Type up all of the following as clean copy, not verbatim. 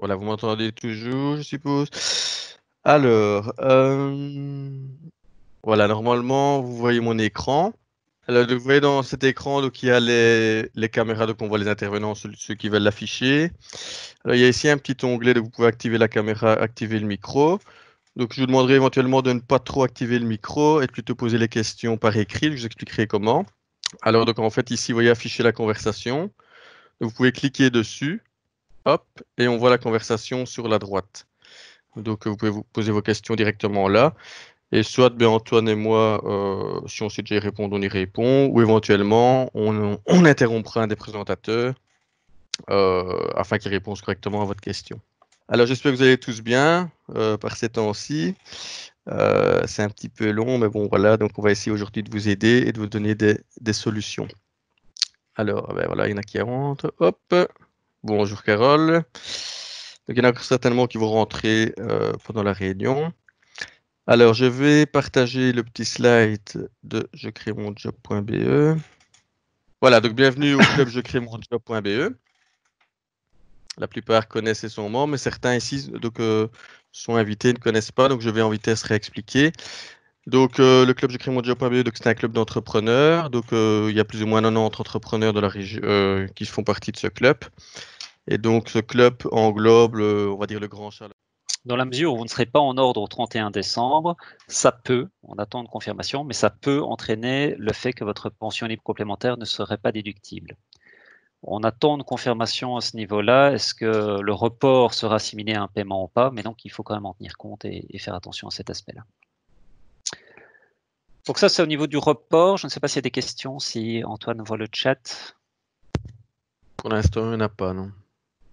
Voilà, vous m'entendez toujours, je suppose. Alors, voilà, normalement, vous voyez mon écran. Alors, vous voyez dans cet écran, donc il y a les caméras, donc on voit les intervenants, ceux qui veulent l'afficher. Alors, il y a ici un petit onglet, donc vous pouvez activer la caméra, activer le micro. Donc, je vous demanderai éventuellement de ne pas trop activer le micro et de plutôt poser les questions par écrit. Je vous expliquerai comment. Alors, donc en fait, ici, vous voyez afficher la conversation. Donc, vous pouvez cliquer dessus, hop, et on voit la conversation sur la droite. Donc, vous pouvez vous poser vos questions directement là. Et soit ben, Antoine et moi, si on sait déjà y répondre, on y répond. Ou éventuellement, on interrompra un des présentateurs afin qu'il réponde correctement à votre question. Alors, j'espère que vous allez tous bien par ces temps-ci. C'est un petit peu long, mais bon, voilà. Donc, on va essayer aujourd'hui de vous aider et de vous donner des solutions. Alors, ben, voilà, il y en a qui rentrent. Hop. Bonjour Carole. Donc, il y en a certainement qui vont rentrer pendant la réunion. Alors, je vais partager le petit slide de jecréemonjob.be. Voilà, donc bienvenue au club jecréemonjob.be. La plupart connaissent et sont membres, mais certains ici sont invités, ne connaissent pas, donc je vais en vitesse réexpliquer. Donc, le club jecréemonjob.be, donc c'est un club d'entrepreneurs. Donc, il y a plus ou moins 90 entrepreneurs de la région qui font partie de ce club. Et donc, ce club englobe, on va dire, le Grand Chalon. Dans la mesure où vous ne serez pas en ordre au 31 décembre, ça peut, on attend une confirmation, mais ça peut entraîner le fait que votre pension libre complémentaire ne serait pas déductible. On attend une confirmation à ce niveau-là. Est-ce que le report sera assimilé à un paiement ou pas? Mais donc, il faut quand même en tenir compte et faire attention à cet aspect-là. Donc ça, c'est au niveau du report. Je ne sais pas s'il y a des questions, si Antoine voit le chat. Pour l'instant, il n'y en a pas, non.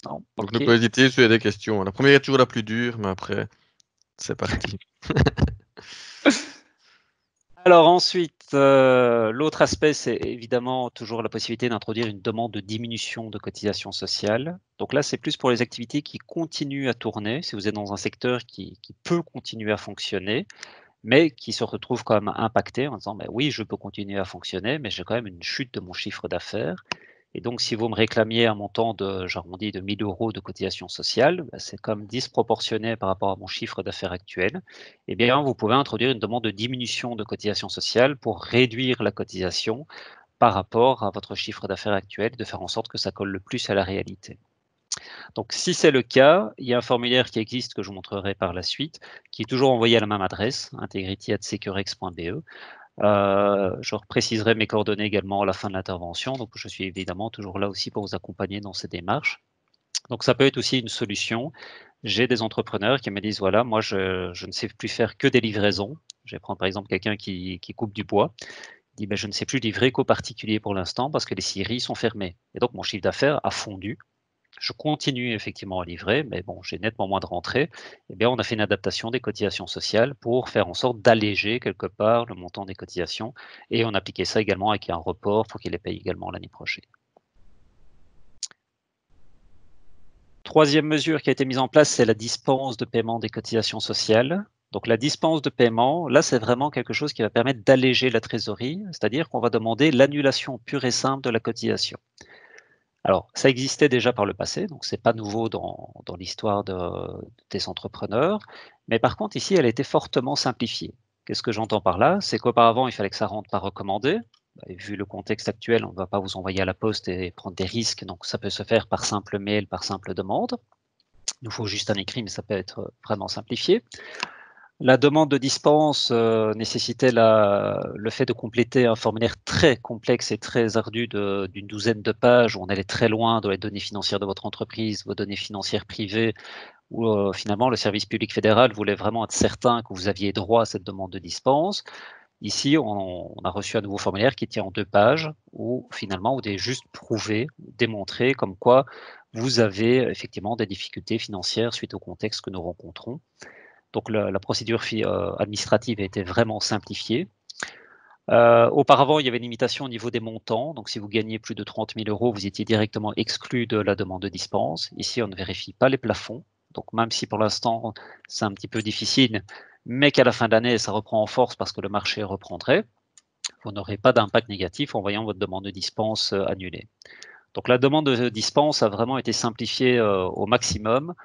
Non, Donc, ok. ne pas hésiter s'il y a des questions. La première est toujours la plus dure, mais après, c'est parti. Alors ensuite, l'autre aspect, c'est évidemment toujours la possibilité d'introduire une demande de diminution de cotisation sociale. Donc là, c'est plus pour les activités qui continuent à tourner, si vous êtes dans un secteur qui peut continuer à fonctionner, mais qui se retrouve quand même impacté en disant, ben oui, je peux continuer à fonctionner, mais j'ai quand même une chute de mon chiffre d'affaires. Et donc, si vous me réclamiez un montant de, j'arrondis, de 1 000 € de cotisation sociale, ben c'est comme disproportionné par rapport à mon chiffre d'affaires actuel. Eh bien, vous pouvez introduire une demande de diminution de cotisation sociale pour réduire la cotisation par rapport à votre chiffre d'affaires actuel, de faire en sorte que ça colle le plus à la réalité. Donc, si c'est le cas, il y a un formulaire qui existe que je vous montrerai par la suite, qui est toujours envoyé à la même adresse, integrity@securex.be. Je préciserai mes coordonnées également à la fin de l'intervention. Donc, je suis évidemment toujours là aussi pour vous accompagner dans ces démarches. Donc, ça peut être aussi une solution. J'ai des entrepreneurs qui me disent, voilà, moi, je ne sais plus faire que des livraisons. Je vais prendre par exemple quelqu'un qui coupe du bois. Il dit, ben, je ne sais plus livrer qu'aux particuliers pour l'instant parce que les scieries sont fermées. Et donc, mon chiffre d'affaires a fondu. Je continue effectivement à livrer, mais bon, j'ai nettement moins de rentrées. Eh bien, on a fait une adaptation des cotisations sociales pour faire en sorte d'alléger quelque part le montant des cotisations et on appliquait ça également avec un report pour qu'il les paye également l'année prochaine. Troisième mesure qui a été mise en place, c'est la dispense de paiement des cotisations sociales. Donc la dispense de paiement, là, c'est vraiment quelque chose qui va permettre d'alléger la trésorerie, c'est-à-dire qu'on va demander l'annulation pure et simple de la cotisation. Alors, ça existait déjà par le passé, donc c'est pas nouveau dans l'histoire des entrepreneurs. Mais par contre, ici, elle a été fortement simplifiée. Qu'est-ce que j'entends par là? C'est qu'auparavant, il fallait que ça rentre par recommandé. Et vu le contexte actuel, on ne va pas vous envoyer à la poste et prendre des risques, donc ça peut se faire par simple mail, par simple demande. Il nous faut juste un écrit, mais ça peut être vraiment simplifié. La demande de dispense nécessitait le fait de compléter un formulaire très complexe et très ardu d'une douzaine de pages où on allait très loin dans les données financières de votre entreprise, vos données financières privées, où finalement le service public fédéral voulait vraiment être certain que vous aviez droit à cette demande de dispense. Ici, on a reçu un nouveau formulaire qui tient en 2 pages où finalement vous devez juste prouver, démontrer comme quoi vous avez effectivement des difficultés financières suite au contexte que nous rencontrons. Donc la procédure administrative a été vraiment simplifiée. Auparavant, il y avait une limitation au niveau des montants. Donc, si vous gagnez plus de 30 000 €, vous étiez directement exclu de la demande de dispense. Ici, on ne vérifie pas les plafonds. Donc, même si pour l'instant, c'est un petit peu difficile, mais qu'à la fin de l'année, ça reprend en force parce que le marché reprendrait, vous n'aurez pas d'impact négatif en voyant votre demande de dispense annulée. Donc la demande de dispense a vraiment été simplifiée au maximum.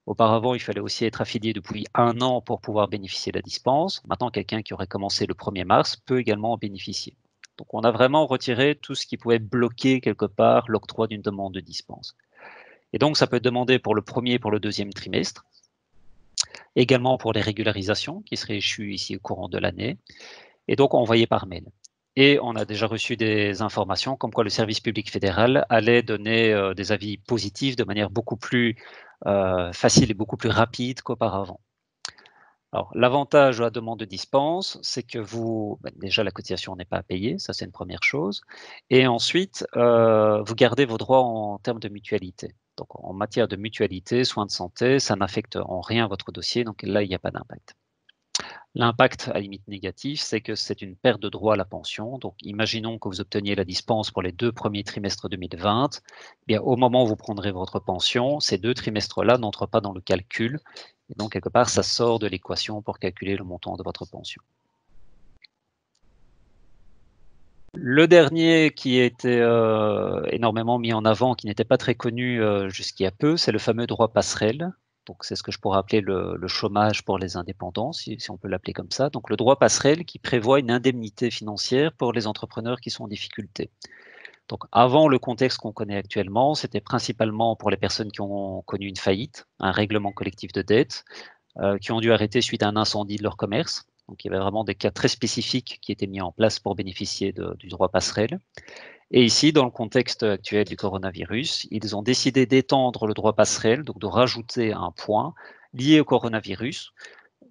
Auparavant, il fallait aussi être affilié depuis 1 an pour pouvoir bénéficier de la dispense. Maintenant, quelqu'un qui aurait commencé le 1er mars peut également en bénéficier. Donc on a vraiment retiré tout ce qui pouvait bloquer quelque part l'octroi d'une demande de dispense. Et donc ça peut être demandé pour le premier et pour le deuxième trimestre, également pour les régularisations qui seraient échues ici au courant de l'année, et donc envoyées par mail. Et on a déjà reçu des informations comme quoi le service public fédéral allait donner des avis positifs de manière beaucoup plus facile et beaucoup plus rapide qu'auparavant. Alors, l'avantage de la demande de dispense, c'est que déjà la cotisation n'est pas à payer, ça c'est une première chose. Et ensuite, vous gardez vos droits en termes de mutualité. Donc, en matière de mutualité, soins de santé, ça n'affecte en rien votre dossier, donc là, il n'y a pas d'impact. L'impact, à la limite négatif, c'est que c'est une perte de droit à la pension. Donc, imaginons que vous obteniez la dispense pour les 2 premiers trimestres 2020. Eh bien, au moment où vous prendrez votre pension, ces 2 trimestres-là n'entrent pas dans le calcul. Et donc, quelque part, ça sort de l'équation pour calculer le montant de votre pension. Le dernier qui a été énormément mis en avant, qui n'était pas très connu jusqu'il y a peu, c'est le fameux droit passerelle. Donc, c'est ce que je pourrais appeler le chômage pour les indépendants, si on peut l'appeler comme ça. Donc, le droit passerelle qui prévoit une indemnité financière pour les entrepreneurs qui sont en difficulté. Donc, avant le contexte qu'on connaît actuellement, c'était principalement pour les personnes qui ont connu une faillite, un règlement collectif de dette, qui ont dû arrêter suite à un incendie de leur commerce. Donc, il y avait vraiment des cas très spécifiques qui étaient mis en place pour bénéficier du droit passerelle. Et ici, dans le contexte actuel du coronavirus, ils ont décidé d'étendre le droit passerelle, donc de rajouter un point lié au coronavirus,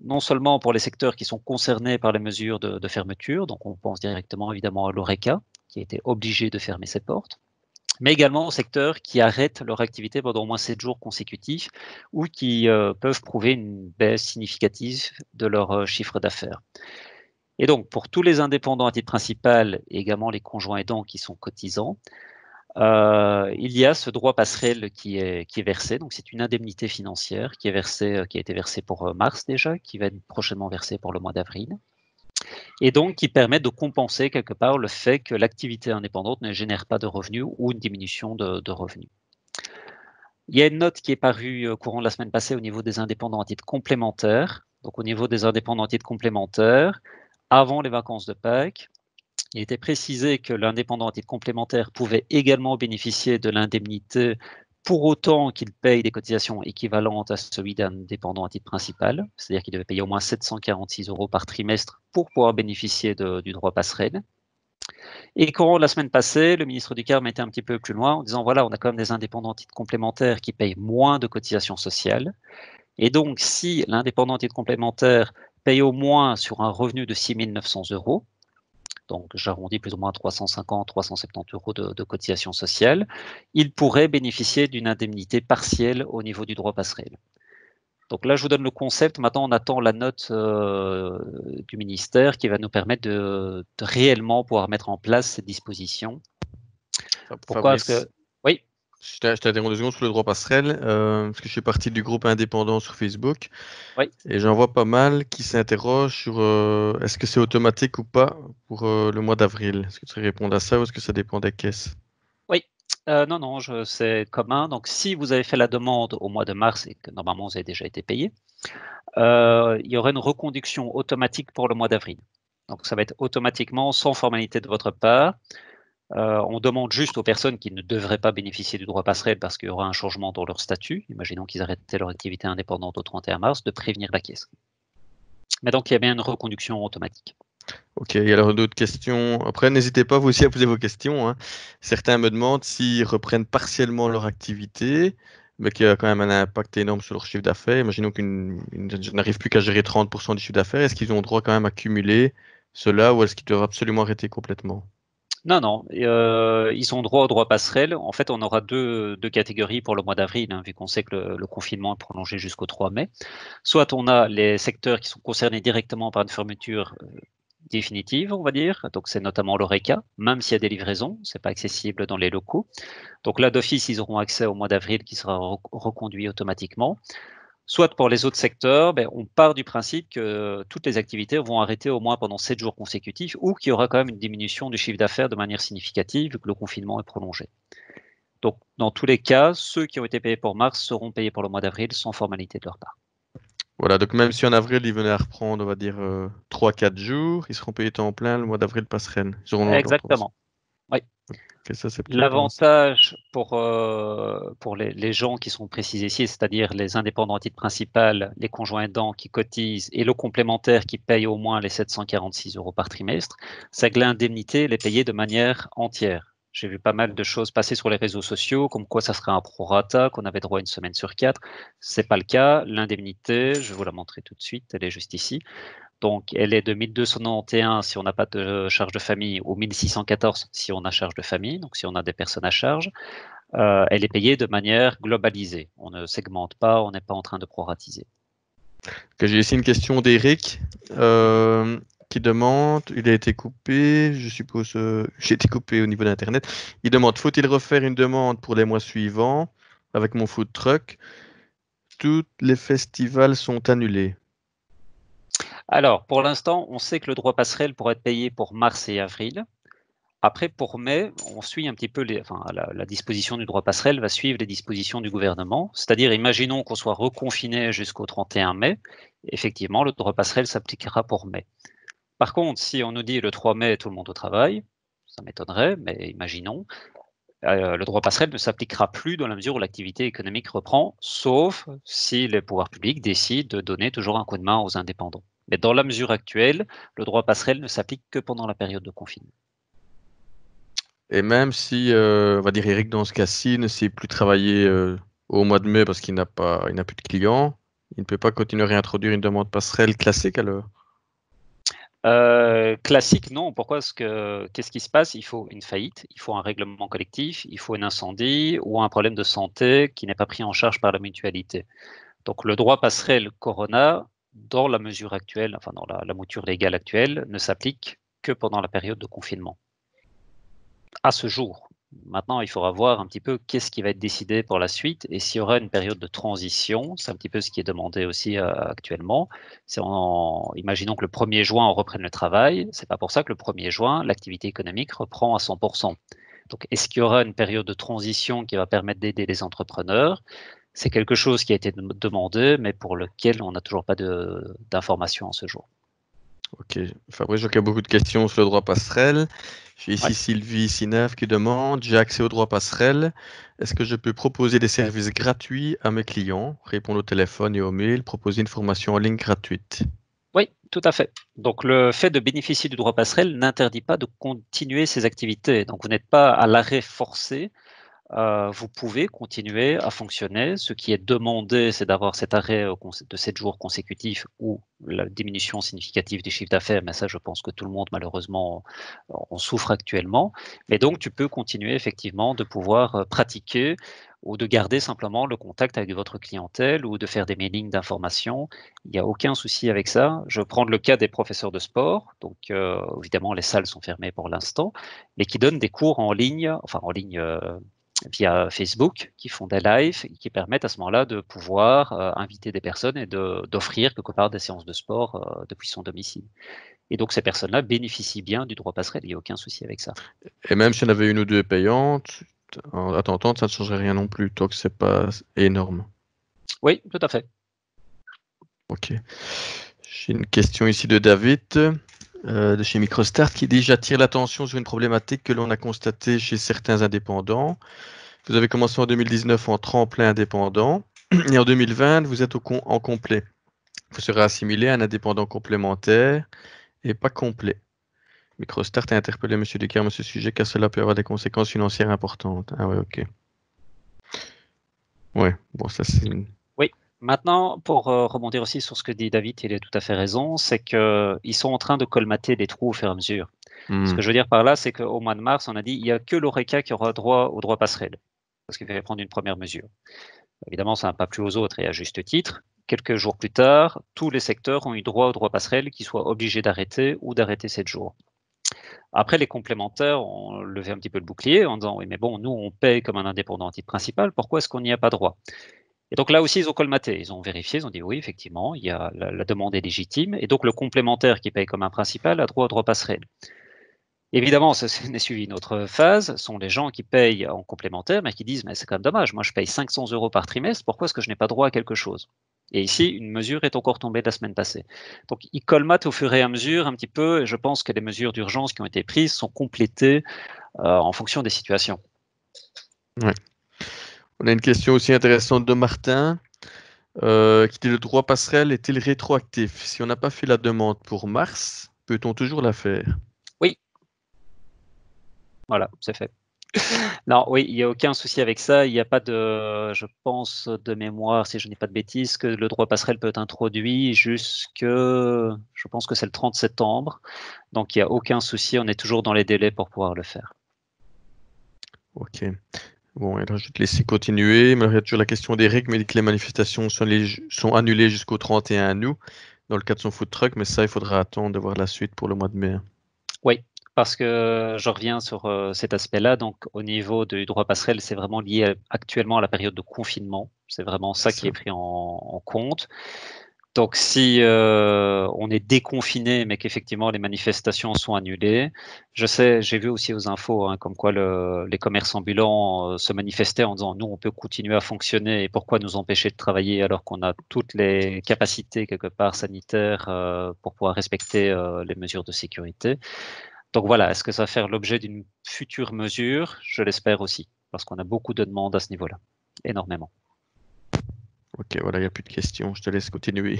non seulement pour les secteurs qui sont concernés par les mesures de fermeture, donc on pense directement évidemment à l'ORECA, qui a été obligé de fermer ses portes, mais également aux secteurs qui arrêtent leur activité pendant au moins 7 jours consécutifs ou qui peuvent prouver une baisse significative de leur chiffre d'affaires. Et donc, pour tous les indépendants à titre principal et également les conjoints aidants qui sont cotisants, il y a ce droit passerelle qui est versé. Donc, c'est une indemnité financière qui a été versée pour mars déjà, qui va être prochainement versée pour le mois d'avril, et donc qui permet de compenser quelque part le fait que l'activité indépendante ne génère pas de revenus ou une diminution de revenus. Il y a une note qui est parue au courant de la semaine passée au niveau des indépendants à titre complémentaire. Donc, au niveau des indépendants à titre complémentaire, avant les vacances de Pâques, il était précisé que l'indépendant à titre complémentaire pouvait également bénéficier de l'indemnité pour autant qu'il paye des cotisations équivalentes à celui d'un indépendant à titre principal, c'est-à-dire qu'il devait payer au moins 746 € par trimestre pour pouvoir bénéficier du droit passerelle. Et courant la semaine passée, le ministre du CARM était un petit peu plus loin en disant voilà, on a quand même des indépendants à titre complémentaire qui payent moins de cotisations sociales. Et donc, si l'indépendant à titre complémentaire paye au moins sur un revenu de 6 900 €, donc j'arrondis plus ou moins 350, 370 € de cotisation sociale, il pourrait bénéficier d'une indemnité partielle au niveau du droit passerelle. Donc là, je vous donne le concept. Maintenant, on attend la note du ministère qui va nous permettre de réellement pouvoir mettre en place cette disposition. Pourquoi? Parce Fabrice, que oui, je t'interromps 2 secondes sur le droit passerelle, parce que je fais partie du groupe indépendant sur Facebook oui. et j'en vois pas mal qui s'interrogent sur est-ce que c'est automatique ou pas pour le mois d'avril. Est-ce que tu réponds à ça ou est-ce que ça dépend des caisses? Oui, non, non, c'est commun. Donc, si vous avez fait la demande au mois de mars et que normalement vous avez déjà été payé, il y aurait une reconduction automatique pour le mois d'avril. Donc, ça va être automatiquement sans formalité de votre part. On demande juste aux personnes qui ne devraient pas bénéficier du droit passerelle parce qu'il y aura un changement dans leur statut, imaginons qu'ils arrêtaient leur activité indépendante au 31 mars, de prévenir la caisse. Mais donc, il y a bien une reconduction automatique. Ok, et alors d'autres questions. Après, n'hésitez pas vous aussi à poser vos questions, hein. Certains me demandent s'ils reprennent partiellement leur activité, mais qu'il y a quand même un impact énorme sur leur chiffre d'affaires. Imaginons qu'ils n'arrivent plus qu'à gérer 30% du chiffre d'affaires. Est-ce qu'ils ont droit quand même à cumuler cela ou est-ce qu'ils doivent absolument arrêter complètement? Non, non, ils ont droit au droit passerelle. En fait, on aura deux catégories pour le mois d'avril, hein, vu qu'on sait que le confinement est prolongé jusqu'au 3 mai. Soit on a les secteurs qui sont concernés directement par une fermeture définitive, on va dire. Donc, c'est notamment l'ORECA, même s'il y a des livraisons, c'est pas accessible dans les locaux. Donc là, d'office, ils auront accès au mois d'avril qui sera reconduit automatiquement. Soit pour les autres secteurs, on part du principe que toutes les activités vont arrêter au moins pendant 7 jours consécutifs ou qu'il y aura quand même une diminution du chiffre d'affaires de manière significative vu que le confinement est prolongé. Donc, dans tous les cas, ceux qui ont été payés pour mars seront payés pour le mois d'avril sans formalité de leur part. Voilà, donc même si en avril, ils venaient à reprendre, on va dire, 3-4 jours, ils seront payés temps plein, le mois d'avril passerait. Ils auront leur droit. Exactement. Oui. Ok, ça, c'est peut-être pas assez. L'avantage pour les gens qui sont précisés ici, c'est-à-dire les indépendants à titre principal, les conjoints aidants qui cotisent et le complémentaire qui paye au moins les 746 € par trimestre, c'est que l'indemnité elle est payée de manière entière. J'ai vu pas mal de choses passer sur les réseaux sociaux, comme quoi ça serait un prorata, qu'on avait droit à une semaine sur 4. C'est pas le cas. L'indemnité, je vais vous la montrer tout de suite, elle est juste ici. Donc, elle est de 1291 si on n'a pas de charge de famille ou 1614 si on a charge de famille, donc si on a des personnes à charge. Elle est payée de manière globalisée. On ne segmente pas, on n'est pas en train de proratiser. Ok, j'ai ici une question d'Eric qui demande, il a été coupé, je suppose, j'ai été coupé au niveau d'Internet. Il demande, faut-il refaire une demande pour les mois suivants avec mon food truck? Tous les festivals sont annulés. Alors, pour l'instant, on sait que le droit passerelle pourrait être payé pour mars et avril. Après, pour mai, on suit un petit peu la disposition du droit passerelle va suivre les dispositions du gouvernement. C'est-à-dire, imaginons qu'on soit reconfiné jusqu'au 31 mai. Effectivement, le droit passerelle s'appliquera pour mai. Par contre, si on nous dit le 3 mai, tout le monde au travail, ça m'étonnerait, mais imaginons, le droit passerelle ne s'appliquera plus dans la mesure où l'activité économique reprend, sauf si les pouvoirs publics décident de donner toujours un coup de main aux indépendants. Mais dans la mesure actuelle, le droit passerelle ne s'applique que pendant la période de confinement. Et même si, on va dire Eric, dans ce cas-ci, ne sait plus travailler au mois de mai parce il n'a plus de clients, il ne peut pas continuer à réintroduire une demande passerelle classique alors. Classique, non. Pourquoi? Qu'est-ce qui se passe? Il faut une faillite, il faut un règlement collectif, il faut un incendie ou un problème de santé qui n'est pas pris en charge par la mutualité. Donc le droit passerelle Corona, dans la mesure actuelle, enfin dans la mouture légale actuelle, ne s'applique que pendant la période de confinement. À ce jour. Maintenant, il faudra voir un petit peu qu'est-ce qui va être décidé pour la suite et s'il y aura une période de transition. C'est un petit peu ce qui est demandé aussi actuellement. Imaginons que le 1er juin, on reprenne le travail. C'est pas pour ça que le 1er juin, l'activité économique reprend à 100%. Donc, est-ce qu'il y aura une période de transition qui va permettre d'aider les entrepreneurs? C'est quelque chose qui a été demandé, mais pour lequel on n'a toujours pas d'informations à ce jour. Ok, Fabrice, je vois qu'il y a beaucoup de questions sur le droit passerelle. J'ai ici Ouais. Sylvie Sinev qui demande, j'ai accès au droit passerelle. Est-ce que je peux proposer des services gratuits à mes clients? Répondre au téléphone et au mail, proposer une formation en ligne gratuite. Oui, tout à fait. Donc, le fait de bénéficier du droit passerelle n'interdit pas de continuer ces activités. Donc, vous n'êtes pas à l'arrêt forcé. Vous pouvez continuer à fonctionner. Ce qui est demandé, c'est d'avoir cet arrêt de 7 jours consécutifs ou la diminution significative des chiffres d'affaires. Mais ça, je pense que tout le monde, malheureusement, en souffre actuellement. Mais donc, tu peux continuer effectivement de pouvoir pratiquer ou de garder simplement le contact avec votre clientèle ou de faire des mailings d'informations. Il n'y a aucun souci avec ça. Je prends le cas des professeurs de sport. Donc, évidemment, les salles sont fermées pour l'instant, mais qui donnent des cours en ligne, via Facebook, qui font des lives, qui permettent à ce moment-là de pouvoir inviter des personnes et d'offrir quelque part des séances de sport depuis son domicile. Et donc, ces personnes-là bénéficient bien du droit passerelle, il n'y a aucun souci avec ça. Et même si on avait une ou deux payantes, à t'entendre, ça ne changerait rien non plus, tant que c'est pas énorme. Oui, tout à fait. Ok. J'ai une question ici de David, de chez Microstart, qui dit, j'attire l'attention sur une problématique que l'on a constatée chez certains indépendants. Vous avez commencé en 2019 en tremplin indépendant et en 2020, vous êtes en complet. Vous serez assimilé à un indépendant complémentaire et pas complet. Microstart a interpellé M. Descartes à ce sujet car cela peut avoir des conséquences financières importantes. Ah ouais, ok. Ouais, bon, ça c'est une... Oui. Maintenant, pour rebondir aussi sur ce que dit David, il a tout à fait raison, c'est qu'ils sont en train de colmater les trous au fur et à mesure. Ce que je veux dire par là, c'est qu'au mois de mars, on a dit il n'y a que l'ORECA qui aura droit au droit passerelle, parce qu'il fallait prendre une première mesure. Évidemment, ça n'a pas plu aux autres et à juste titre. Quelques jours plus tard, tous les secteurs ont eu droit au droit passerelle, qu'ils soient obligés d'arrêter ou d'arrêter 7 jours. Après, les complémentaires ont levé un petit peu le bouclier en disant oui, mais bon, nous, on paye comme un indépendant à titre principal, pourquoi est-ce qu'on n'y a pas droit? Et donc là aussi, ils ont colmaté, ils ont vérifié, ils ont dit oui, effectivement, il y a, la demande est légitime, et donc le complémentaire qui paye comme un principal a droit au droit passerelle. Évidemment, ça n'est suivi une autre phase, sont les gens qui payent en complémentaire, mais qui disent mais c'est quand même dommage, moi je paye 500 € par trimestre, pourquoi est-ce que je n'ai pas droit à quelque chose? Et ici, une mesure est encore tombée la semaine passée. Donc ils colmatent au fur et à mesure un petit peu, et je pense que les mesures d'urgence qui ont été prises sont complétées en fonction des situations. Ouais. On a une question aussi intéressante de Martin qui dit le droit passerelle est-il rétroactif? Si on n'a pas fait la demande pour mars, peut-on toujours la faire? Oui, voilà, c'est fait. Non, oui, il n'y a aucun souci avec ça. Il n'y a pas de, je pense de mémoire, si je n'ai pas de bêtises, que le droit passerelle peut être introduit jusque, je pense que c'est le 30 septembre. Donc il n'y a aucun souci, on est toujours dans les délais pour pouvoir le faire. Ok. Bon, alors je vais te laisser continuer. Mais il y a toujours la question d'Eric, mais il dit que les manifestations sont annulées jusqu'au 31 août dans le cas de son food truck, mais ça, il faudra attendre de voir la suite pour le mois de mai. Oui, parce que je reviens sur cet aspect-là. Donc, au niveau du droit passerelle, c'est vraiment lié actuellement à la période de confinement. C'est vraiment ça qui est pris en compte. Donc, si on est déconfiné, mais qu'effectivement les manifestations sont annulées, je sais, j'ai vu aussi aux infos, hein, comme quoi les commerces ambulants se manifestaient en disant nous, on peut continuer à fonctionner et pourquoi nous empêcher de travailler alors qu'on a toutes les capacités quelque part sanitaires pour pouvoir respecter les mesures de sécurité. Donc voilà, est-ce que ça va faire l'objet d'une future mesure? Je l'espère aussi, parce qu'on a beaucoup de demandes à ce niveau-là, énormément. Ok, voilà, il n'y a plus de questions. Je te laisse continuer.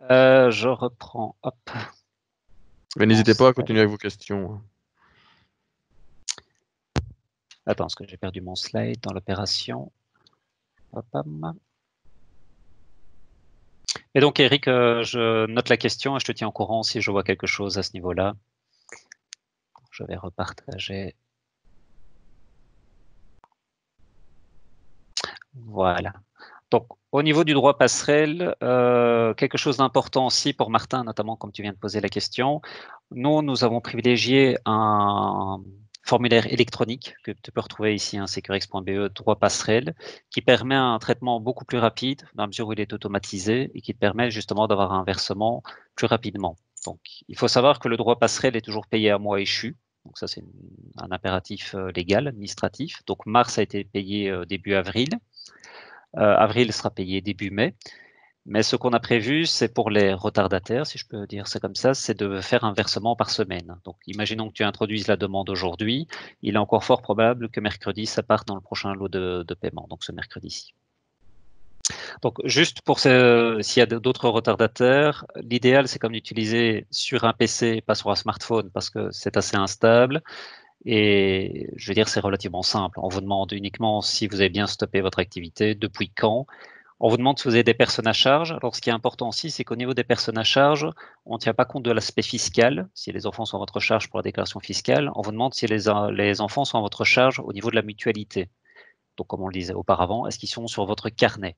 Je reprends, hop. Mais n'hésitez pas à continuer avec vos questions. Attends, parce que j'ai perdu mon slide dans l'opération. Et donc, Eric, je note la question et je te tiens au courant si je vois quelque chose à ce niveau-là. Je vais repartager. Voilà. Donc, au niveau du droit passerelle, quelque chose d'important aussi pour Martin, notamment comme tu viens de poser la question. Nous avons privilégié un formulaire électronique que tu peux retrouver ici, hein, securex.be, droit passerelle, qui permet un traitement beaucoup plus rapide, dans la mesure où il est automatisé et qui te permet justement d'avoir un versement plus rapidement. Donc, il faut savoir que le droit passerelle est toujours payé à mois échu. Donc ça, c'est un impératif légal, administratif. Donc mars a été payé début avril. Avril sera payé début mai. Mais ce qu'on a prévu, c'est pour les retardataires, si je peux dire ça comme ça, c'est de faire un versement par semaine. Donc, imaginons que tu introduises la demande aujourd'hui, il est encore fort probable que mercredi, ça parte dans le prochain lot de paiement, donc ce mercredi-ci. Donc, juste pour s'il y a d'autres retardataires, l'idéal, c'est comme d'utiliser sur un PC, pas sur un smartphone, parce que c'est assez instable. Et je veux dire, c'est relativement simple. On vous demande uniquement si vous avez bien stoppé votre activité, depuis quand. On vous demande si vous avez des personnes à charge. Alors, ce qui est important aussi, c'est qu'au niveau des personnes à charge, on ne tient pas compte de l'aspect fiscal. Si les enfants sont à votre charge pour la déclaration fiscale, on vous demande si les enfants sont à votre charge au niveau de la mutualité. Donc, comme on le disait auparavant, est-ce qu'ils sont sur votre carnet?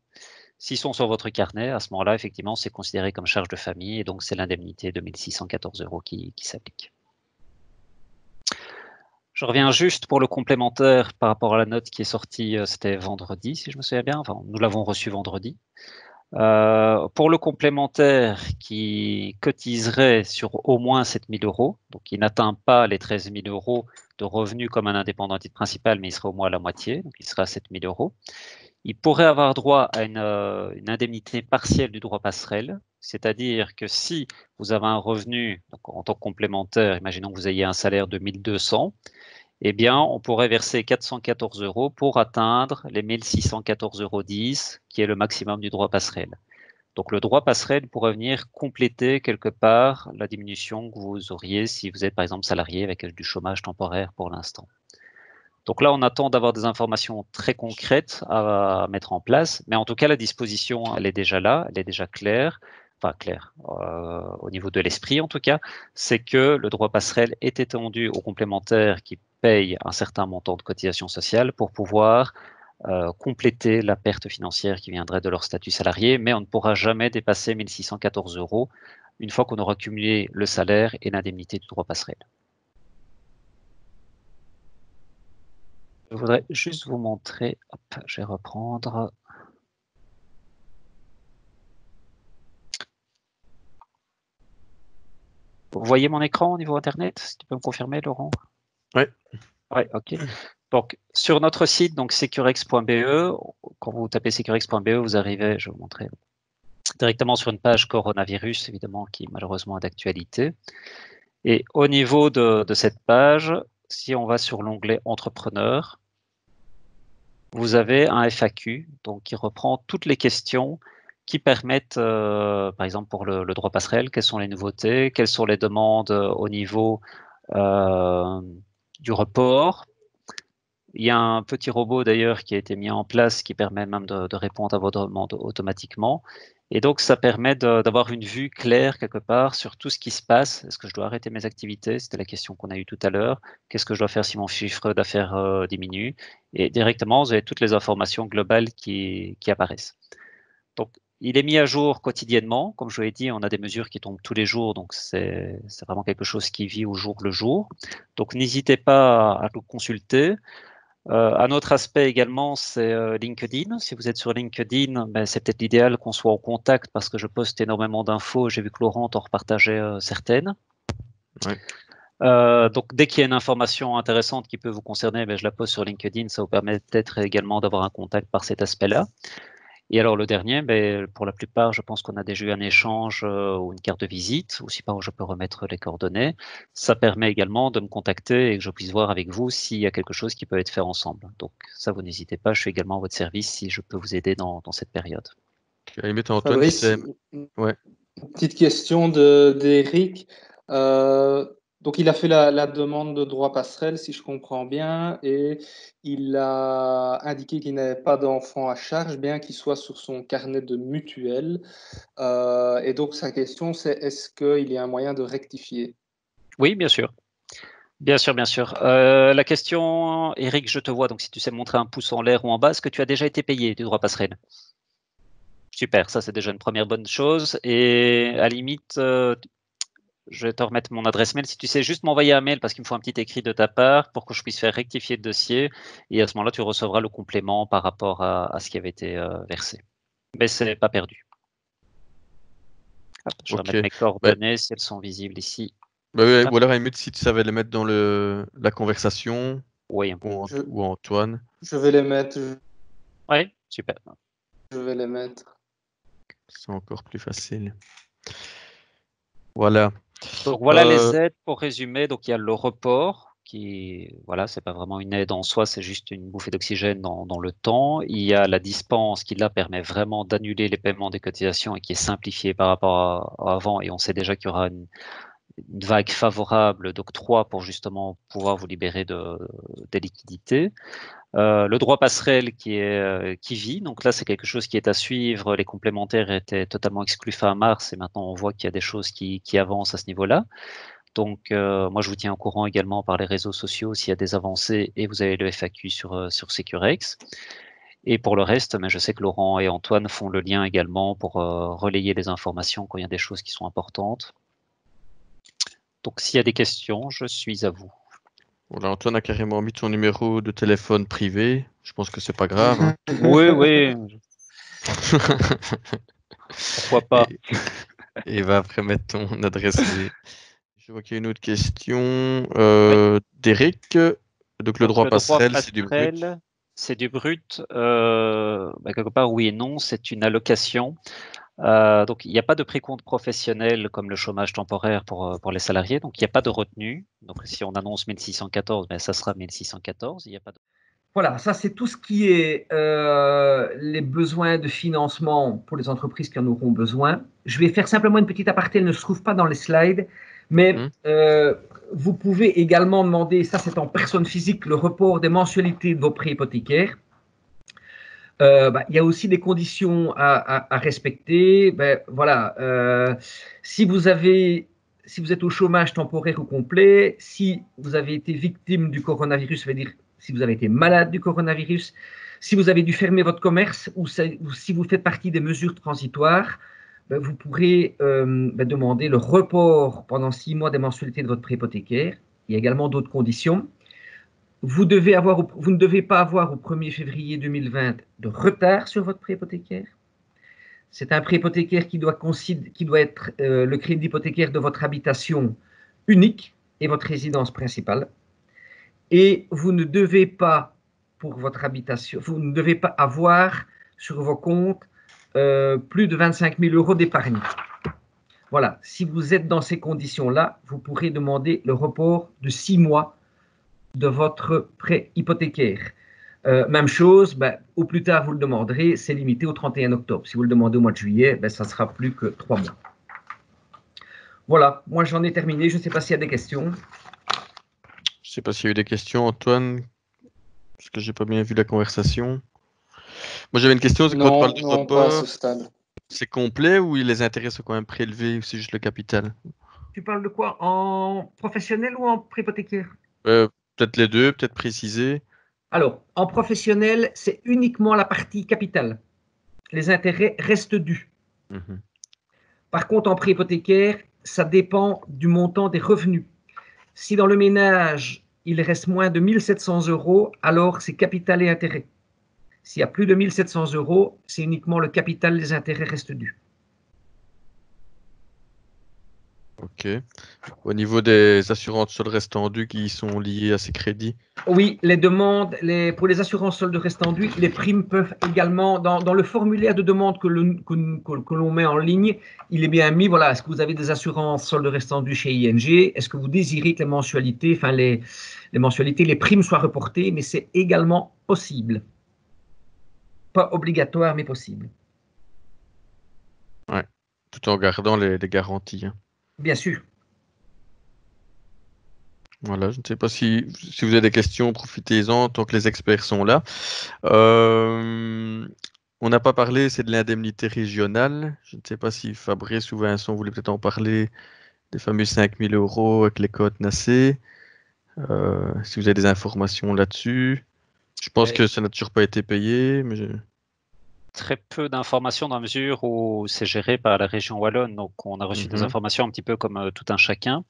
S'ils sont sur votre carnet, à ce moment-là, effectivement, c'est considéré comme charge de famille et donc c'est l'indemnité de 1 614 € qui s'applique. Je reviens juste pour le complémentaire par rapport à la note qui est sortie, c'était vendredi, si je me souviens bien. Enfin, nous l'avons reçu vendredi. Pour le complémentaire qui cotiserait sur au moins 7 000 €, donc qui n'atteint pas les 13 000 € de revenus comme un indépendant à titre principal, mais il serait au moins à la moitié, donc il serait à 7 000 €. Il pourrait avoir droit à une indemnité partielle du droit passerelle, c'est-à-dire que si vous avez un revenu donc en tant que complémentaire, imaginons que vous ayez un salaire de 1 200, eh bien, on pourrait verser 414 € pour atteindre les 1 614,10 €, qui est le maximum du droit passerelle. Donc, le droit passerelle pourrait venir compléter quelque part la diminution que vous auriez si vous êtes, par exemple, salarié avec du chômage temporaire pour l'instant. Donc là, on attend d'avoir des informations très concrètes à mettre en place, mais en tout cas, la disposition, elle est déjà là, elle est déjà claire, enfin claire, au niveau de l'esprit en tout cas, c'est que le droit passerelle est étendu aux complémentaires qui payent un certain montant de cotisation sociale pour pouvoir compléter la perte financière qui viendrait de leur statut salarié, mais on ne pourra jamais dépasser 1 614 € une fois qu'on aura cumulé le salaire et l'indemnité du droit passerelle. Je voudrais juste vous montrer, hop, je vais reprendre. Vous voyez mon écran au niveau Internet? Si tu peux me confirmer, Laurent? Oui. Oui, ok. Donc, sur notre site, donc securex.be, quand vous tapez securex.be, vous arrivez, je vais vous montrer, directement sur une page coronavirus, évidemment, qui malheureusement est d'actualité. Et au niveau de cette page, si on va sur l'onglet Entrepreneur, vous avez un FAQ donc, qui reprend toutes les questions qui permettent, par exemple pour le droit passerelle, quelles sont les nouveautés, quelles sont les demandes au niveau du report. Il y a un petit robot d'ailleurs qui a été mis en place qui permet même de répondre à vos demandes automatiquement. Et donc, ça permet d'avoir une vue claire quelque part sur tout ce qui se passe. Est-ce que je dois arrêter mes activités? C'était la question qu'on a eue tout à l'heure. Qu'est-ce que je dois faire si mon chiffre d'affaires diminue? Et directement, vous avez toutes les informations globales qui apparaissent. Donc, il est mis à jour quotidiennement. Comme je vous l'ai dit, on a des mesures qui tombent tous les jours, donc c'est vraiment quelque chose qui vit au jour le jour. Donc, n'hésitez pas à le consulter. Un autre aspect également, c'est LinkedIn. Si vous êtes sur LinkedIn, ben, c'est peut-être l'idéal qu'on soit en contact parce que je poste énormément d'infos. J'ai vu que Laurent t'en repartageait certaines. Ouais. Donc, dès qu'il y a une information intéressante qui peut vous concerner, ben, je la poste sur LinkedIn. Ça vous permet peut-être également d'avoir un contact par cet aspect-là. Et alors le dernier, ben, pour la plupart, je pense qu'on a déjà eu un échange ou une carte de visite, ou si pas, je peux remettre les coordonnées. Ça permet également de me contacter et que je puisse voir avec vous s'il y a quelque chose qui peut être fait ensemble. Donc ça, vous n'hésitez pas, je suis également à votre service si je peux vous aider dans cette période. À la limite, Antoine, Fabrice, ouais. petite question d'Eric. Donc, il a fait la demande de droit passerelle, si je comprends bien, et il a indiqué qu'il n'avait pas d'enfant à charge, bien qu'il soit sur son carnet de mutuelle. Et donc, sa question, c'est est-ce qu'il y a un moyen de rectifier? Oui, bien sûr. Bien sûr, bien sûr. La question, Eric, je te vois, donc si tu sais montrer un pouce en l'air ou en bas, est-ce que tu as déjà été payé du droit passerelle? Super, ça c'est déjà une première bonne chose. Et à la limite, je vais te remettre mon adresse mail. Si tu sais juste m'envoyer un mail parce qu'il me faut un petit écrit de ta part pour que je puisse faire rectifier le dossier. Et à ce moment-là, tu recevras le complément par rapport à ce qui avait été versé. Mais ce n'est pas perdu. Hop, je vais Ok. mettre mes coordonnées si elles sont visibles ici. Bah ouais, Hop. ou alors à la limite, si tu savais les mettre dans la conversation, Oui, ou Antoine. Je vais les mettre. ouais, super. Je vais les mettre. C'est encore plus facile. Voilà. Donc voilà les aides pour résumer. Donc il y a le report qui, voilà, c'est pas vraiment une aide en soi, c'est juste une bouffée d'oxygène dans le temps. Il y a la dispense qui là permet vraiment d'annuler les paiements des cotisations et qui est simplifiée par rapport à avant. Et on sait déjà qu'il y aura une vague favorable d'octroi pour justement pouvoir vous libérer des liquidités. Le droit passerelle qui vit, donc là c'est quelque chose qui est à suivre. Les complémentaires étaient totalement exclus fin mars et maintenant on voit qu'il y a des choses qui avancent à ce niveau-là. Donc moi je vous tiens au courant également par les réseaux sociaux s'il y a des avancées et vous avez le FAQ sur Securex. Et pour le reste, mais je sais que Laurent et Antoine font le lien également pour relayer les informations quand il y a des choses qui sont importantes. Donc s'il y a des questions, je suis à vous. Voilà, Antoine a carrément mis ton numéro de téléphone privé. Je pense que c'est pas grave. Hein. Oui, oui. Pourquoi pas. Et il va après mettre ton adresse mail. Je vois qu'il y a une autre question d'Eric. Donc le droit passerelle, c'est du brut. C'est du brut. Quelque part, oui et non, c'est une allocation. Donc, il n'y a pas de précompte professionnel comme le chômage temporaire pour les salariés. Donc, il n'y a pas de retenue. Donc, si on annonce 1614, ben, ça sera 1614. Il n'y a pas de... Voilà, ça c'est tout ce qui est les besoins de financement pour les entreprises qui en auront besoin. Je vais faire simplement une petite aparté, elle ne se trouve pas dans les slides, mais vous pouvez également demander, ça c'est en personne physique, le report des mensualités de vos prêts hypothécaires. Il y a aussi des conditions à respecter. Voilà, si vous êtes au chômage temporaire ou complet, si vous avez été victime du coronavirus, ça veut dire si vous avez été malade du coronavirus, si vous avez dû fermer votre commerce ou si vous faites partie des mesures transitoires, vous pourrez demander le report pendant 6 mois des mensualités de votre prêt hypothécaire. Il y a également d'autres conditions. Vous ne devez pas avoir au 1er février 2020 de retard sur votre prêt hypothécaire. C'est un prêt hypothécaire qui doit être le crédit hypothécaire de votre habitation unique est votre résidence principale. Et vous ne devez pas, pour votre habitation, vous ne devez pas avoir sur vos comptes plus de 25 000 € d'épargne. Voilà, si vous êtes dans ces conditions-là, vous pourrez demander le report de 6 mois de votre prêt hypothécaire. Même chose, au plus tard vous le demanderez, c'est limité au 31 octobre. Si vous le demandez au mois de juillet, ça ne sera plus que 3 mois. Voilà, moi j'en ai terminé. Je ne sais pas s'il y a des questions. Je ne sais pas s'il y a eu des questions, Antoine, parce que j'ai pas bien vu la conversation. Moi j'avais une question, c'est quand on parle du Non, pas à ce report, stade. c'est complet ou les intérêts sont quand même prélevés ou c'est juste le capital? Tu parles de quoi? En professionnel ou en pré-hypothécaire? Peut-être les deux, peut-être préciser. Alors, en professionnel, c'est uniquement la partie capitale. Les intérêts restent dus. Mhm. Par contre, en pré-hypothécaire, ça dépend du montant des revenus. Si dans le ménage, il reste moins de 1 700 €, alors c'est capital et intérêt. S'il y a plus de 1 700 €, c'est uniquement le capital, les intérêts restent dus. Ok. Au niveau des assurances soldes restant dues qui sont liées à ces crédits? Oui, les demandes, pour les assurances soldes restant dues, les primes peuvent également, dans le formulaire de demande que l'on met en ligne, il est bien mis, voilà, est-ce que vous avez des assurances soldes restant dues chez ING? Est-ce que vous désirez que les mensualités, les primes soient reportées? Mais c'est également possible. Pas obligatoire, mais possible. Ouais. Tout en gardant les garanties, hein. Bien sûr. Voilà, je ne sais pas si vous avez des questions, profitez-en tant que les experts sont là. On n'a pas parlé, c'est de l'indemnité régionale. Je ne sais pas si Fabrice ou Vincent voulaient peut-être en parler, des fameux 5 000 € avec les cotes NACE. Si vous avez des informations là-dessus. Je pense que ça n'a toujours pas été payé, mais Très peu d'informations dans la mesure où c'est géré par la région wallonne, donc on a reçu des informations un petit peu comme tout un chacun.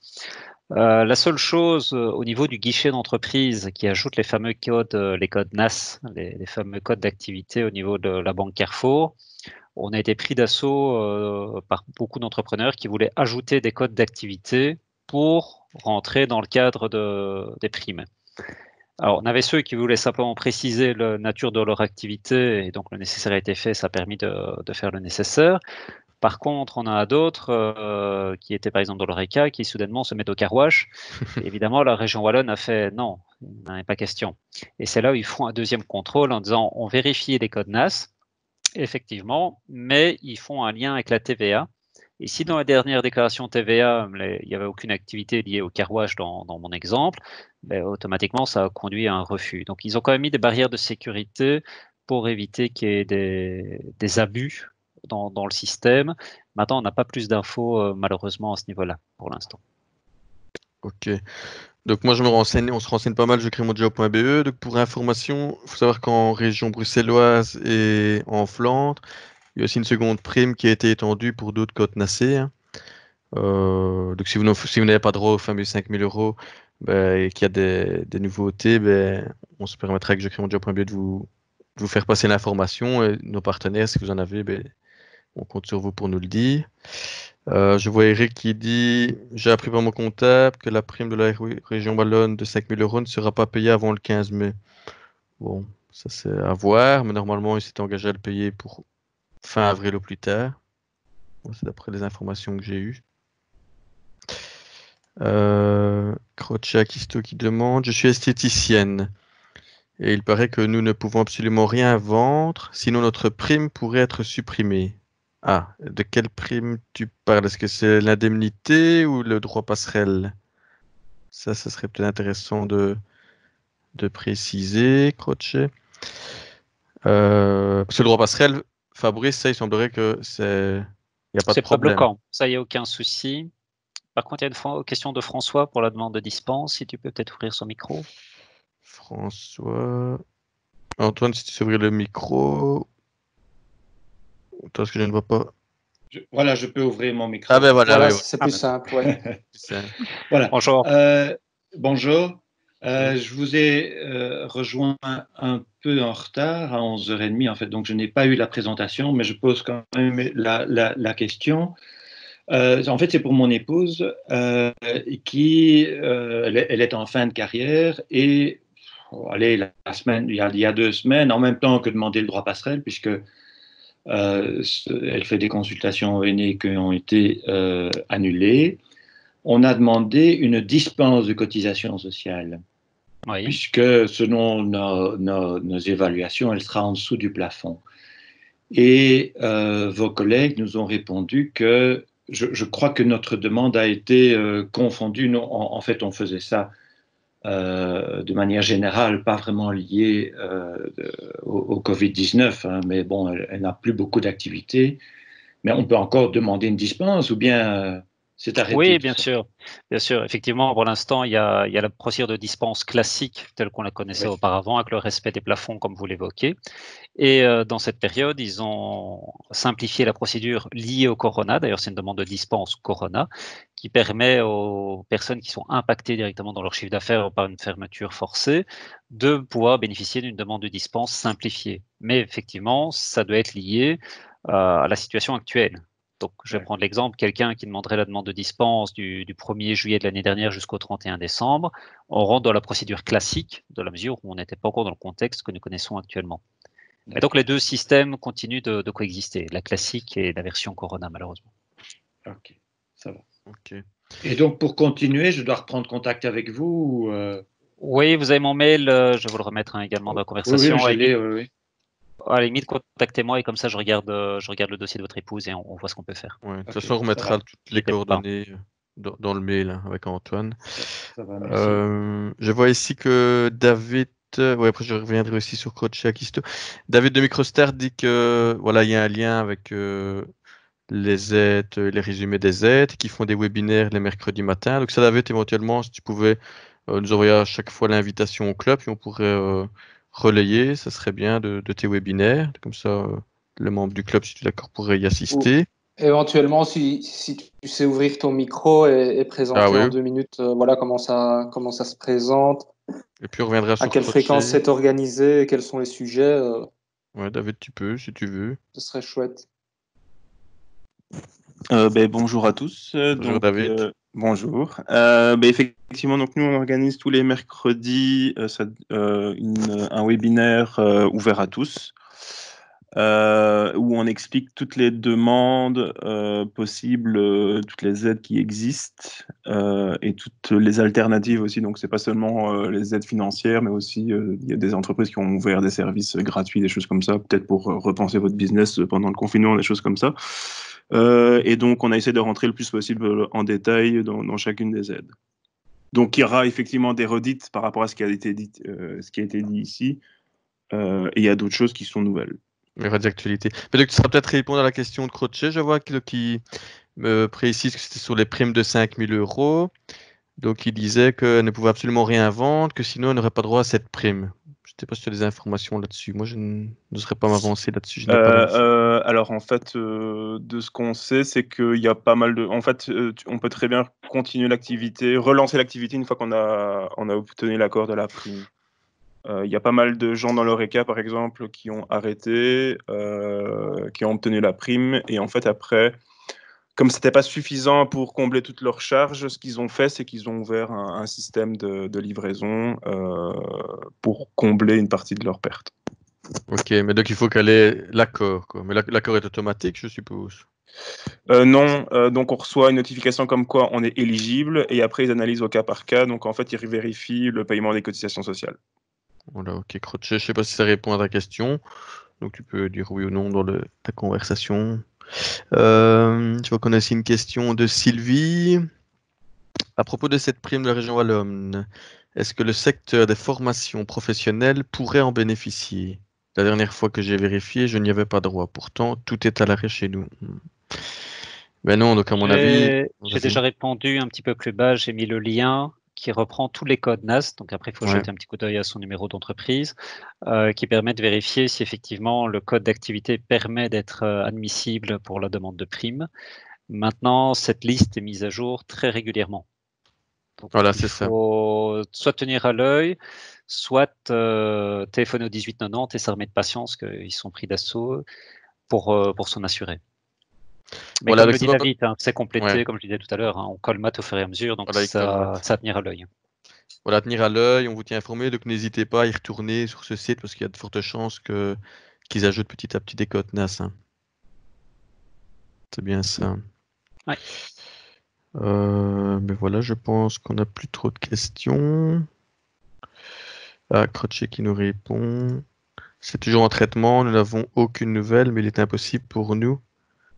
La seule chose au niveau du guichet d'entreprise qui ajoute les fameux codes, les codes NAS, les fameux codes d'activité au niveau de la banque Carrefour, on a été pris d'assaut par beaucoup d'entrepreneurs qui voulaient ajouter des codes d'activité pour rentrer dans le cadre des primes. Alors, on avait ceux qui voulaient simplement préciser la nature de leur activité et donc le nécessaire a été fait, ça a permis de faire le nécessaire. Par contre, on a d'autres qui étaient par exemple dans l'ORECA qui soudainement se mettent au car wash. Évidemment, la région wallonne a fait non, il n'en est pas question. Et c'est là où ils font un deuxième contrôle en disant on vérifie les codes NAS, effectivement, mais ils font un lien avec la TVA. Et si dans la dernière déclaration TVA, il n'y avait aucune activité liée au car wash dans mon exemple, automatiquement, ça a conduit à un refus. Donc, ils ont quand même mis des barrières de sécurité pour éviter qu'il y ait des abus dans le système. Maintenant, on n'a pas plus d'infos, malheureusement, à ce niveau-là, pour l'instant. Ok. Donc moi, on se renseigne pas mal, je crée monjob.be. Donc pour information, il faut savoir qu'en région bruxelloise et en Flandre, il y a aussi une seconde prime qui a été étendue pour d'autres cotes NACE, hein. Donc si vous n'avez pas droit aux fameux 5 000 € et qu'il y a des nouveautés, on se permettra avec jecrémonjob.be de vous faire passer l'information. Et nos partenaires, si vous en avez, on compte sur vous pour nous le dire. Je vois Eric qui dit « J'ai appris par mon comptable que la prime de la région wallonne de 5 000 € ne sera pas payée avant le 15 mai. » Bon, ça c'est à voir, mais normalement il s'est engagé à le payer pour fin avril au plus tard. Bon, c'est d'après les informations que j'ai eues. Crocha Kisto qui demande « Je suis esthéticienne et il paraît que nous ne pouvons absolument rien vendre, sinon notre prime pourrait être supprimée. » Ah, de quelle prime tu parles? Est-ce que c'est l'indemnité ou le droit passerelle? Ça serait peut-être intéressant de préciser, Crochet. Parce que le droit passerelle, Fabrice, ça, il semblerait que il n'y a pas de C'est pas problème. bloquant, ça, il n'y a aucun souci. Par contre, il y a une question de François pour la demande de dispense. Si tu peux peut-être ouvrir son micro. François. Antoine, si tu sais ouvrir le micro. Toi, ce que je ne vois pas. Voilà, je peux ouvrir mon micro. Ah ben voilà, Voilà, oui, c'est plus simple, ouais. Voilà. Bonjour. Bonjour. Je vous ai rejoint un peu en retard, à 11h30 en fait, donc je n'ai pas eu la présentation, mais je pose quand même la question. En fait, c'est pour mon épouse qui, elle est en fin de carrière et allez, il y a 2 semaines, en même temps que demander le droit passerelle, puisque elle fait des consultations ONE qui ont été annulées, on a demandé une dispense de cotisation sociale. Oui. Puisque selon nos évaluations, elle sera en dessous du plafond. Et vos collègues nous ont répondu que je crois que notre demande a été confondue. En fait, on faisait ça de manière générale, pas vraiment liée au Covid-19, hein, mais bon, elle n'a plus beaucoup d'activités. Mais on peut encore demander une dispense ou bien c'est arrêté. Oui, bien sûr. Bien sûr. Effectivement, pour l'instant, il y a la procédure de dispense classique telle qu'on la connaissait auparavant, avec le respect des plafonds, comme vous l'évoquez. Et dans cette période, ils ont simplifié la procédure liée au corona. D'ailleurs, c'est une demande de dispense corona qui permet aux personnes qui sont impactées directement dans leur chiffre d'affaires par une fermeture forcée de pouvoir bénéficier d'une demande de dispense simplifiée. Mais effectivement, ça doit être lié à la situation actuelle. Donc, je vais prendre l'exemple, quelqu'un qui demanderait la demande de dispense du 1er juillet de l'année dernière jusqu'au 31 décembre, on rentre dans la procédure classique, dans la mesure où on n'était pas encore dans le contexte que nous connaissons actuellement. Et donc, les deux systèmes continuent de coexister, la classique et la version Corona, malheureusement. Ok, ça va. Okay. Et donc, pour continuer, je dois reprendre contact avec vous Oui, vous avez mon mail, je vais vous le remettre également dans la conversation. Oui, je l'ai, oui. À la limite, contactez-moi et comme ça, je regarde le dossier de votre épouse et on voit ce qu'on peut faire. Ouais, de toute façon, on remettra toutes les coordonnées dans le mail hein, avec Antoine. Ça va, merci. Je vois ici que David, après je reviendrai aussi sur Crochet Akisto. David de Microstar dit que voilà, il y a un lien avec les aides, les résumés des aides, qui font des webinaires les mercredis matins. Donc ça, David, éventuellement, si tu pouvais nous envoyer à chaque fois l'invitation au club, et on pourrait relayer, ça serait bien de tes webinaires. Comme ça, les membres du club, si tu es d'accord, pourraient y assister. Ou éventuellement, si tu sais ouvrir ton micro et présenter en 2 minutes, voilà comment ça se présente. Et puis on reviendra sur à quelle fréquence c'est organisé et quels sont les sujets. Ouais, David, tu peux, si tu veux. Ce serait chouette. Bonjour à tous. Bonjour David. Bonjour. Effectivement, donc nous on organise tous les mercredis un webinaire ouvert à tous où on explique toutes les demandes possibles, toutes les aides qui existent et toutes les alternatives aussi. Donc c'est pas seulement les aides financières, mais aussi il y a des entreprises qui ont ouvert des services gratuits, des choses comme ça, peut-être pour repenser votre business pendant le confinement, des choses comme ça. Et donc, on a essayé de rentrer le plus possible en détail dans chacune des aides. Donc, il y aura effectivement des redites par rapport à ce qui a été dit ici. Et il y a d'autres choses qui sont nouvelles. Il y aura des actualités. Mais donc, tu seras peut-être répondre à la question de Crochet. Je vois qui me précise que c'était sur les primes de 5 000 €. Donc, il disait qu'elle ne pouvait absolument rien vendre, que sinon, elle n'aurait pas droit à cette prime. Je ne sais pas si tu as des informations là-dessus. Moi, je ne serais pas m'avancer là-dessus. Alors, en fait, de ce qu'on sait, c'est qu'il y a pas mal de... En fait, on peut très bien continuer l'activité, relancer l'activité une fois qu'on a obtenu l'accord de la prime. Il y a pas mal de gens dans l'Oreca, par exemple, qui ont arrêté, qui ont obtenu la prime. Et en fait, après, comme c'était pas suffisant pour combler toutes leurs charges, ce qu'ils ont fait, c'est qu'ils ont ouvert un système de livraison pour combler une partie de leurs pertes. Ok, mais donc il faut qu'elle ait l'accord. Mais l'accord est automatique, je suppose. Non, donc on reçoit une notification comme quoi on est éligible et après ils analysent au cas par cas. Donc en fait, ils vérifient le paiement des cotisations sociales. Voilà, ok, Crochet, je sais pas si ça répond à ta question. Donc tu peux dire oui ou non dans ta conversation. Je vois qu'on a aussi une question de Sylvie. À propos de cette prime de la région Wallonne, est-ce que le secteur des formations professionnelles pourrait en bénéficier? La dernière fois que j'ai vérifié, je n'y avais pas droit. Pourtant, tout est à l'arrêt chez nous. Ben non, donc à mon avis... J'ai déjà répondu un petit peu plus bas, j'ai mis le lien qui reprend tous les codes NAS, donc après il faut jeter un petit coup d'œil à son numéro d'entreprise, qui permet de vérifier si effectivement le code d'activité permet d'être admissible pour la demande de prime. Maintenant, cette liste est mise à jour très régulièrement. Donc, voilà, c'est ça. Il faut soit tenir à l'œil, soit téléphoner au 1890 et s'armer de patience qu'ils sont pris d'assaut pour s'en assurer. Mais Voilà, comme donc le dit David, c'est complété, Ouais. comme je disais tout à l'heure, on colmate au fur et à mesure, donc Voilà, il ça colmate. va tenir à l'œil. Voilà, tenir à l'œil, on vous tient informé, donc n'hésitez pas à y retourner sur ce site parce qu'il y a de fortes chances qu'ils ajoutent petit à petit des codes NAS. Hein. C'est bien ça. Ouais. Mais voilà, je pense qu'on n'a plus trop de questions. Ah, Crochet qui nous répond. C'est toujours en traitement, nous n'avons aucune nouvelle, mais il est impossible pour nous,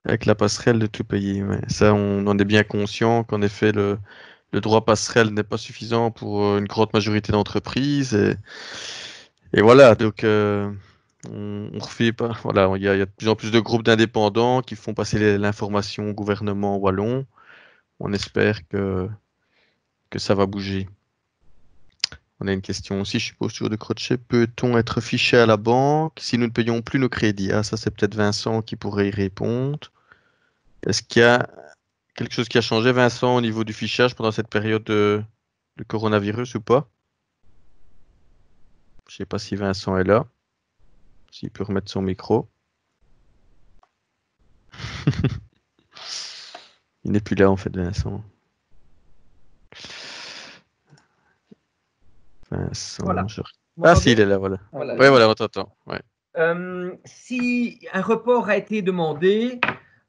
avec la passerelle, de tout payer. Ouais. Ça, on en est bien conscient qu'en effet, le droit passerelle n'est pas suffisant pour une grande majorité d'entreprises. Et voilà, donc on refait pas. Voilà, il y a de plus en plus de groupes d'indépendants qui font passer l'information au gouvernement wallon. On espère que ça va bouger. On a une question aussi, je suppose, toujours de Crochet. Peut-on être fiché à la banque si nous ne payons plus nos crédits? Ah, ça, c'est peut-être Vincent qui pourrait y répondre. Est-ce qu'il y a quelque chose qui a changé, Vincent, au niveau du fichage pendant cette période de coronavirus ou pas? Je ne sais pas si Vincent est là. S'il peut remettre son micro. Il n'est plus là, en fait, Vincent. Vincent, Voilà. Ah, si, il est là, voilà. Oui, voilà, on t'entend. Ouais. Si un report a été demandé,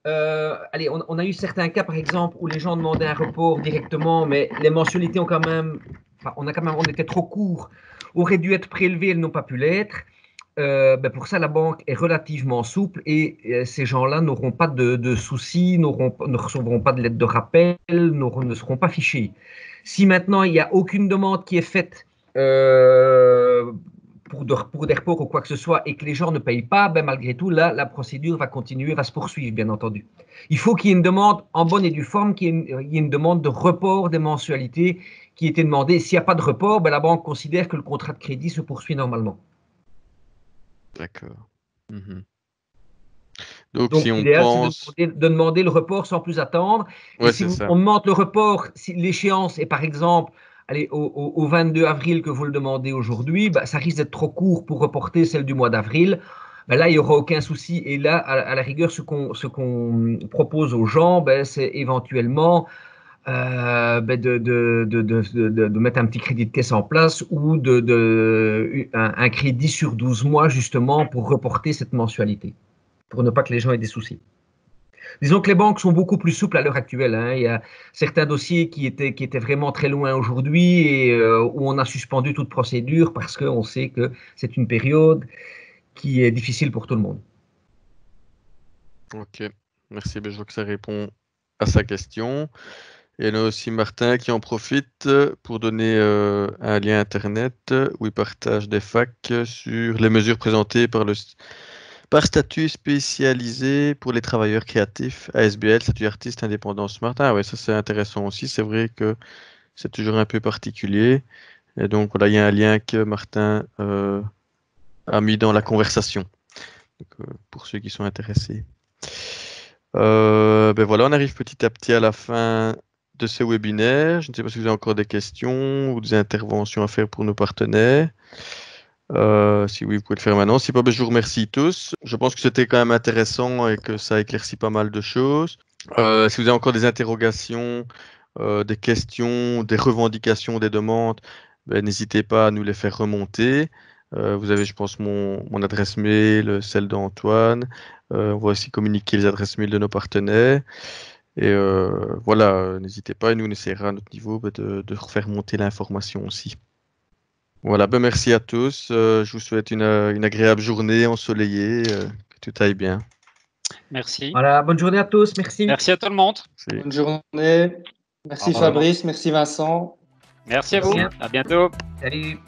allez, on a eu certains cas, par exemple, où les gens demandaient un report directement, mais les mensualités ont quand même, on était trop court, auraient dû être prélevées, elles n'ont pas pu l'être. Pour ça, la banque est relativement souple et ces gens-là n'auront pas de soucis, ne recevront pas de lettre de rappel, ne seront pas fichés. Si maintenant il n'y a aucune demande qui est faite pour des reports ou quoi que ce soit et que les gens ne payent pas, malgré tout, là, la procédure va continuer, va se poursuivre, bien entendu. Il faut qu'il y ait une demande en bonne et due forme, qu'il y ait une demande de report des mensualités qui était demandée. S'il n'y a pas de report, la banque considère que le contrat de crédit se poursuit normalement. D'accord. Donc, Donc si on l'idéal, pense... c'est de demander le report sans plus attendre. Ouais, et si c'est ça. on demande le report, si l'échéance est par exemple au 22 avril que vous le demandez aujourd'hui, ça risque d'être trop court pour reporter celle du mois d'avril. Là, il n'y aura aucun souci. Et là, à la rigueur, ce qu'on propose aux gens, c'est éventuellement de mettre un petit crédit de caisse en place ou un crédit sur 12 mois, justement, pour reporter cette mensualité, pour ne pas que les gens aient des soucis. Disons que les banques sont beaucoup plus souples à l'heure actuelle. Hein. Il y a certains dossiers qui étaient vraiment très loin aujourd'hui et où on a suspendu toute procédure parce qu'on sait que c'est une période qui est difficile pour tout le monde. Ok, merci. Je vois que ça répond à sa question. Et il y en a aussi Martin qui en profite pour donner un lien internet où il partage des facs sur les mesures présentées par statut spécialisé pour les travailleurs créatifs, ASBL, statut artiste indépendant smart. Ah ouais, ça c'est intéressant aussi. C'est vrai que c'est toujours un peu particulier. Et donc voilà, il y a un lien que Martin a mis dans la conversation. Donc, pour ceux qui sont intéressés. Voilà, on arrive petit à petit à la fin de ce webinaire. Je ne sais pas si vous avez encore des questions ou des interventions à faire pour nos partenaires. Si oui, vous pouvez le faire maintenant. Si pas, je vous remercie tous. Je pense que c'était quand même intéressant et que ça éclaircit pas mal de choses. Si vous avez encore des interrogations, des questions, des revendications, des demandes, n'hésitez pas à nous les faire remonter. Vous avez, je pense, mon adresse mail, celle d'Antoine. On va aussi communiquer les adresses mail de nos partenaires. Et voilà, n'hésitez pas, et nous on essaiera à notre niveau de refaire monter l'information aussi. Voilà, merci à tous. Je vous souhaite une agréable journée ensoleillée, que tout aille bien. Merci. Voilà, bonne journée à tous, merci. Merci à tout le monde. Merci. Bonne journée. Merci Fabrice, merci Vincent. Merci à vous. À bientôt. Salut.